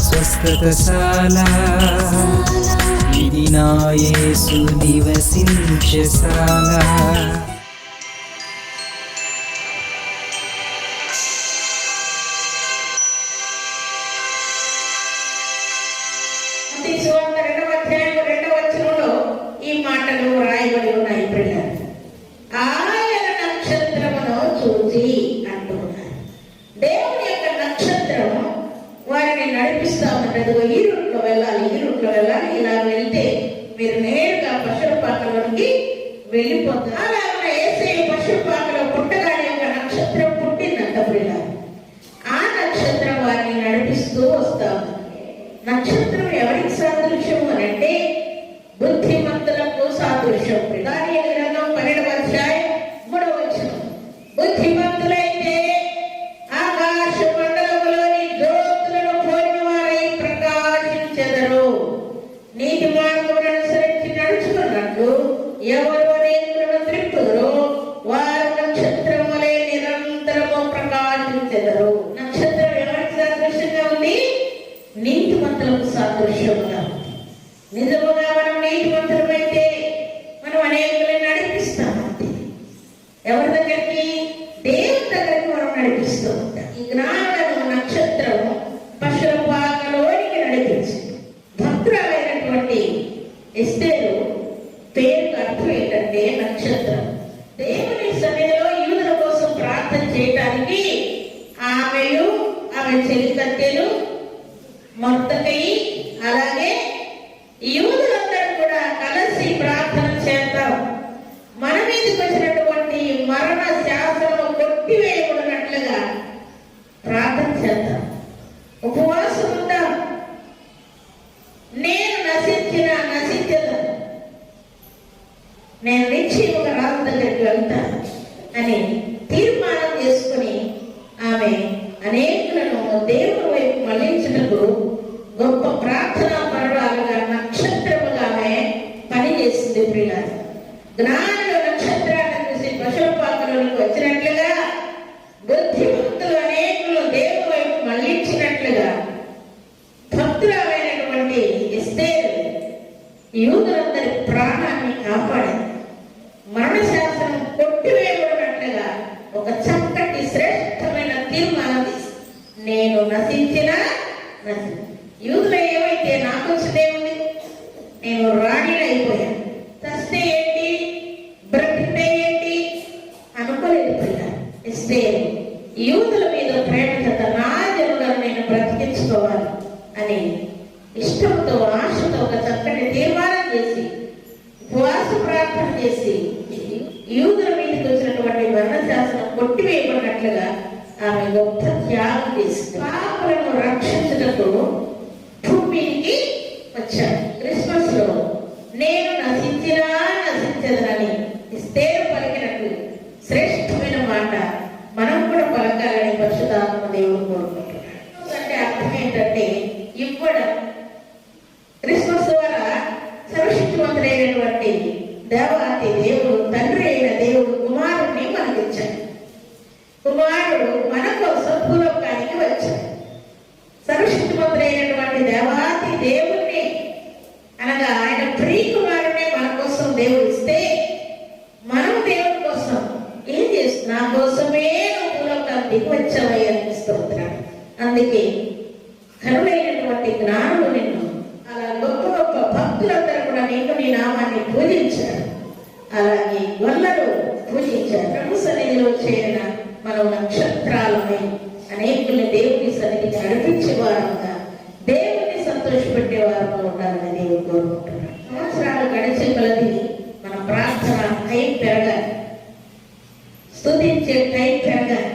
స్వస్థతశాల ఇది నా యేసు నివసించశాల. ఈ మాటలు రాయబడి ఉన్నాయి. ఆయన నక్షత్రమును చూసి అంటున్నారు. దేవుని యొక్క నక్షత్రం వారిని నడిపిస్తా ఉన్నది. ఈ రూట్లో వెళ్ళాలి, ఈ రూట్లో వెళ్ళాలి, ఇలా వెళ్తే మీరు నేరుగా పశుపాకలోనికి వెళ్ళిపోతారు. అలాగే యేసయ్య పశుపాకలో పుట్టగానే ఒక నక్షత్రం పుట్టిందంట పిల్లలు. ఆ నక్షత్రం వారిని నడిపిస్తూ వస్తా ఉంది. నక్షత్రం ఎవరికి సాదృశ్యము అని అంటే బుద్ధిమంతులకు సాదృశ్యం. దానియేలు గ్రంథం 12వ అధ్యాయం 3వ వచనం. బుద్ధిమంతులైతే ఆకాశ మండలములోని జ్యోతులను పోయిన వారై ప్రకాశించెదరు. నీతి మార్గములను అనుసరించి నడుచుకున్నట్లు ఎవరు అనేకులను త్రిప్పుదురో వారు నక్షత్రములే నిరంతరము ప్రకాశించెదరు. నక్షత్రం ఎవరికి సాదృశ్యంగా ఉంది? నీతిమంతులకు సాదృశ్యంగా ఉంది. నిజముగా మనం నీతిమంతులమైతే మనం అనేకులను నడిపిస్తామంటే ఎవరి దగ్గరికి? దేవుని దగ్గరికి మనం నడిపిస్తూ ఉంటాం. ఈ జ్ఞానులను నక్షత్రం పశుపాకలోనికి నడిపించింది. భక్తురాలైనటువంటి ఎస్తేరు పేరుకు అర్థం ఏంటంటే నక్షత్రం. దేవుని సన్నిధిలో యూదుల కోసం ప్రార్థన చేయడానికి ఆమెయు ఆమె చెలికత్తెలు మొర్దెకై అలాగే యూదులందరూ కూడా కలిసి ప్రార్థన చేద్దాం. మన మీదకి వచ్చినటువంటి మరణ శాసనం కొట్టివేయబడినట్లుగా ప్రార్థన చేద్దాం, ఉపవాసం ఉందాం. నేను నశించదు, నేను నిశ్చయముగా రాజు దగ్గరికి వెళ్తాను అని తీర్మానం చేసుకుని ఆమె అనేకులను దేవుని వైపు మళ్లించుటకు గొప్ప ప్రార్థనా పరురాలుగా నక్షత్రముగా ఆమె పనిచేసింది. ప్రియులారా, జ్ఞానులు నక్షత్రాన్ని చూసి పశుపాకలోనికి వచ్చినట్లుగా బుద్ధిమంతులు అనేకులు దేవుని వైపు మళ్లించినట్లుగా భక్తులైనటువంటి ఎస్తేరు యూదులందరి ప్రాణాన్ని కాపాడింది. మరణ శాసనం కొట్టివేయబడినట్లుగా ఒక చక్కటి శ్రేష్టమైన తీర్మానం తీసి నేను నశించినా యూదులు ఏమైతే నాకు వచ్చిందేముంది, నేను రాణిని అయిపోయాను, చస్తే ఏంటి బ్రతికితే ఏంటి అనుకోలేదు. ఎస్తేరు యూదుల మీద ప్రేమ చేత నా జనులను నేను బ్రతికించుకోవాలి అని ఇష్టంతో ఆశతో ఒక చక్కటి తీర్మానం చేసి ఉపవాస ప్రార్థన చేసి యూదుల మీదకి వచ్చినటువంటి మరణ శాసనం కొట్టివేయబడినట్లుగా ఆమె గొప్ప త్యాగం చేసి పాపులను రక్షించుటకు భూమికి వచ్చాడు. క్రిస్మస్ లో నేను నశించదనని ఎస్తేరు పలికినట్టు శ్రేష్టమైన మాట మనం కూడా పలకాలని పరిశుద్ధాత్మ దేవుడు కోరుకుంటున్నాడు. అంటే అర్థం ఏంటంటే ఇవ్వడం. క్రిస్మస్ ద్వారా సర్వశక్తివంతుడైనటువంటి దేవాతి దేవుడు, తండ్రి అయిన దేవుడు కుమారుణ్ణి మనకిచ్చాడు. కుమారుడు మన కోసం భూలోకానికి వచ్చాడు. సర్వశక్తివంతుడైనటువంటి దేవాతి దేవుణ్ణి అనగా ఆయన ప్రియ కుమారుడే మన కోసం దేవుడు ఇస్తే మనం దేవుడి కోసం ఏం చేస్తున్నాం? నా కోసమే నువ్వు భూలోకానికి వచ్చావయ్యా అనిపిస్తున్నాడు. అందుకే కరుడైనటువంటి జ్ఞానులు నిన్ను అలా గొప్ప గొప్ప భక్తులందరూ కూడా నిన్ను నీ నామాన్ని పూజించారు. అలాగే గొల్లలు పూజించారు. ప్రభు సన్నిధిలో చేరిన మనం నక్షత్రాలని అనేకుల్ని దేవుని సన్నిధికి నడిపించేవారుగా దేవుని సంతోషపెట్టేవారుగా ఉండాలని దేవుడు కోరుకుంటున్నాడు. సంవత్సరాలు గడిచే కొలది మన ప్రార్థన టైం పెరగాలి, స్తుతించే టైం పెరగాలి,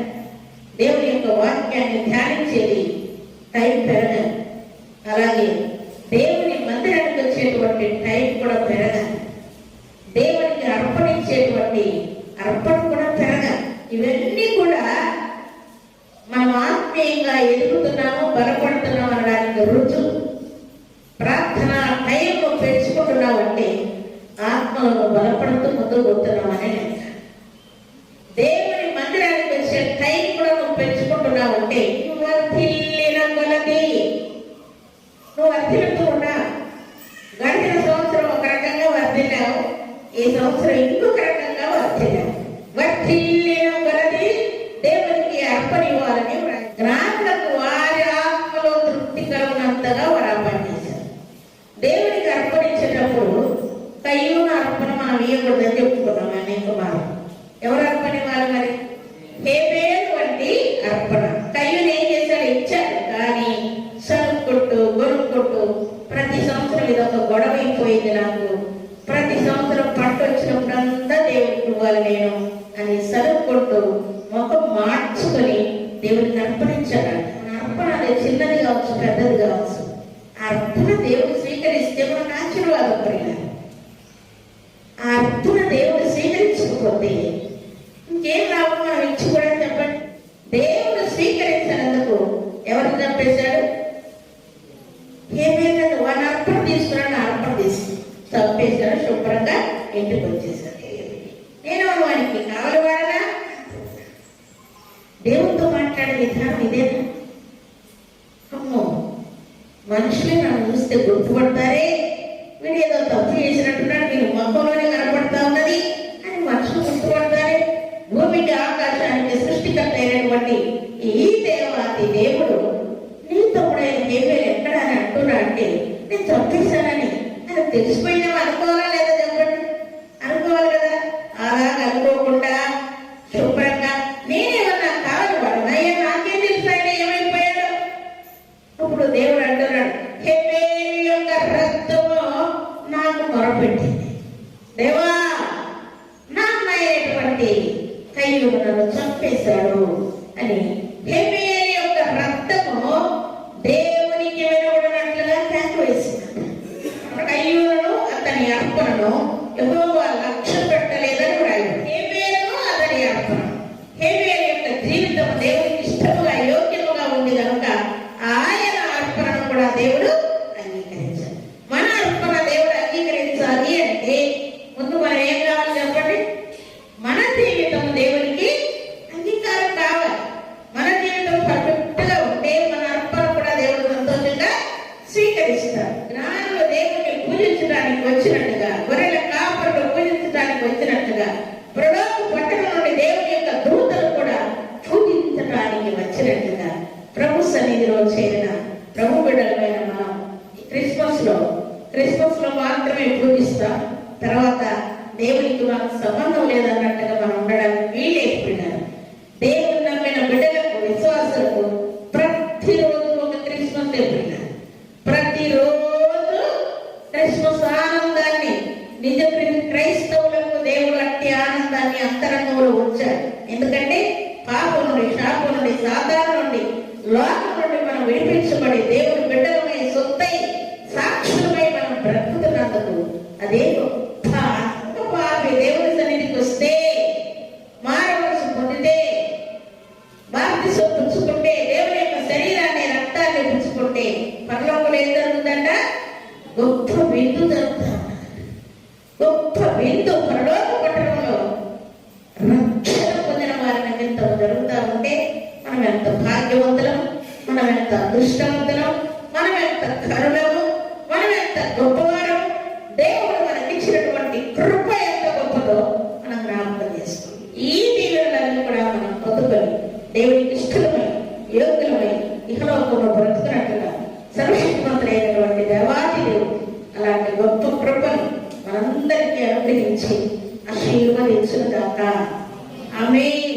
దేవుని యొక్క వాక్యాన్ని ధ్యానించేది టైం పెరగాలి. అలాగే దేవుని మందిరానికి వచ్చేటువంటి టైం కూడా పెరగాలి. దేవునికి అర్పణించేటువంటి అర్పణ కూడా పెరగాలి. ఇవన్నీ కూడా మనం ఆత్మీయంగా ఎదుగుతున్నాము, బలపడుతున్నాము అనడానికి రుజువు. ప్రార్థన టైంలో పెంచుకుంటున్నావు అంటే ఆత్మలను బలపడుతూ ముందుకు పోతున్నామని లెక్క. దేవుని మందిరానికి వచ్చే టైం కూడా నువ్వు పెంచుకుంటున్నావు అంటే నువ్వు నువ్వు వర్ధిల్లుతూ ఉన్నా. గడిచిన సంవత్సరం ఒక రకంగా వర్ధిల్లావు, ఈ సంవత్సరం ఇంకొక రకంగా వర్ధిల్లావు. వర్ధిల్లిన కొలది దేవునికి అర్పణ ఇవ్వాలని జ్ఞానులకు వారి ఆత్మలో తృప్తి కలుగునంతగా వారు అర్పణ చేశారు. దేవునికి అర్పణించేటప్పుడు కయ్యూన అర్పణ మనం ఇవ్వకూడదని చెప్పుకున్నాం అనేక మార్లు. ఎవరు అర్పణ ఇవ్వాలి మరి? హేబేలు వంటి అర్పణ. కయ్యూను ఏం చేశాడు? ఇచ్చాడు, కానీ సరుక్కొట్టు గొరుక్కొట్టు ప్రతి సంవత్సరం ఇదొక గొడవ అయిపోయింది నాకు, ప్రతి సంవత్సరం పంట వచ్చినప్పుడంతా దేవుడికి ఇవ్వాలి నేను అని సరుక్కొట్టు ముఖం మార్చుకొని దేవుడికి అర్పణించాడు. అర్పణ అది చిన్నది కావచ్చు, పెద్దది కావచ్చు, ఆ అర్పణ దేవుడు స్వీకరిస్తే మనకు ఆశీర్వాదం కలిగారు. ఆ అర్పణ దేవుడు స్వీకరించకపోతే ఇంకేం లాభం? మనం ఇచ్చి కూడా చెప్పండి. దేవుడు స్వీకరించినందుకు ఎవరు చంపేశాడు? ఏమైనా వాడిని అర్పణ తీసుకున్నాడు, అర్పణ తీసుకుని చంపేశాడు, శుభ్రంగా ఇంటికి వచ్చేసాడు. నేను వానికి కావాలి వాడనా? దేవుడితో మాట్లాడే విధానం ఇదేనా? అమ్మో, మనుషులే నన్ను చూస్తే గుర్తుపడతారే, వీడు ఏదో తప్పు చేసినట్టున్నాడు, నేను మొక్కలోనే కనపడతా ఉన్నది అని మనుషులు గుర్తుపడతారే. భూమికి ఆకాశానికి సృష్టికర్త అయినటువంటి ఈ దేవాతి దేవుడు నీ తమ్ముడైన హేబేలు ఎక్కడ అని అంటున్నా అంటే నేను చంపేశానని అని తెలిసిపోయినావా? అనుకోవాలా లేదా చెప్పండి? అనుకోవాలి కదా. అలా అనుకోకుండా శుభ్రంగా నేనేమన్నా కావాలి వాడు అయ్యా, నాకేం తెలుసు ఆయన ఏమైపోయాడు. ఇప్పుడు దేవుడు అంటున్నాడు, హేబేలు యొక్క రక్తము నాకు మొరపెట్టింది, దేవా నా అమ్మాయినటువంటి కయ్యూను నన్ను చంపేశాడు అని. హేబేలు యొక్క రక్తము దేవునికి వినబడినట్లుగా కేక వేసింది. కయ్యూను అతని అర్పణను యెహోవా లక్ష్య పెట్టలేదని వ్రాయబడింది. హేబేలు అతని అర్పణ, హేబేలు యొక్క జీవితం దేవునికి ఇష్టముగా యోగ్యముగా ఉంది కనుక ఆయన అర్పణను కూడా దేవుడు అంగీకరించాలి. మన అర్పణ దేవుడు అంగీకరించాలి అంటే ముందు మనం ఏం కావాలి చెప్పండి? మన జీవితం దేవునికి అంగీకారం కావాలి. మన జీవితం పర్ఫెక్ట్ గా ఉంటే మన అర్పణ కూడా దేవుడు సంతోషంగా స్వీకరిస్తారు. జ్ఞానులు దేవుడిని పూజించడానికి వచ్చినట్టుగా, గొర్రెల కాపరులు పూజించడానికి వచ్చినట్టుగా, ప్రలోభ పట్టణం నుండి దేవుని యొక్క దూతలు కూడా పూజించడానికి వచ్చినట్టుగా ప్రభు సన్నిధిలో చేరిన ప్రభు బిడ్డలమైన మనం క్రిస్మస్ లో మాత్రమే పూజిస్తాం. తర్వాత దేవునికి మనకు సంబంధం లేదన్నట్టుగా మనం ఉండడానికి వీలేకపోయినారు. దేవుని నమ్మిన బిడ్డలకు, విశ్వాసులకు ప్రతిరోజు ఒక క్రిస్మస్ ఎప్పుడైనా, ప్రతిరోజు క్రిస్మస్ ఆనందాన్ని నిజ క్రైస్తవులకు దేవుడు అట్టి ఆనందాన్ని అంతరంగంలో ఉంచాడు. ఎందుకంటే పాపం నుండి, శాపం నుండి, సాధారణ నుండి, లోకం నుండి మనం విడిపించబడి దేవుని బిడ్డలమై సొత్తై సాక్షులమై మనం బ్రతుకుతున్నందుకు అదే గొప్ప పాపి దేవుని సన్నిధికి వస్తే, మారవలసి పొందితే, బాప్తిసం పుచ్చుకుంటే, దేవుని యొక్క శరీరాన్ని రక్తాన్ని పుచ్చుకుంటే పరలోకంలో ఏం జరుగుతుందంట? గొప్ప విందు జరుగుతా. గొప్ప విందు పరలోక పట్టణంలో రక్షణ పొందిన వారి నిమిత్తం జరుగుతూ ఉంటే మనం ఎంత భాగ్యవంతులం, మనం ఎంత అదృష్టవంతులం, మనం ఎంత కరుణము, మనం ఎంత గొప్పవారం. దేవుడు మనకిచ్చినటువంటి కృప ఎంత గొప్పదో మనం జ్ఞాపకం చేసుకోవాలి. ఈ దీవెనలన్నీ కూడా మనం పొందుకొని దేవునికి ఇష్టమై యోగ్యులమై ఇహలోకంలో బ్రతుకున్నట్టుగా సర్వశక్తిమంతుడైనటువంటి దేవాది దేవుడు అలాంటి గొప్ప కృపను మనందరికీ అనుగ్రహించి ఆశీర్వదించును గాక. ఆమేన్.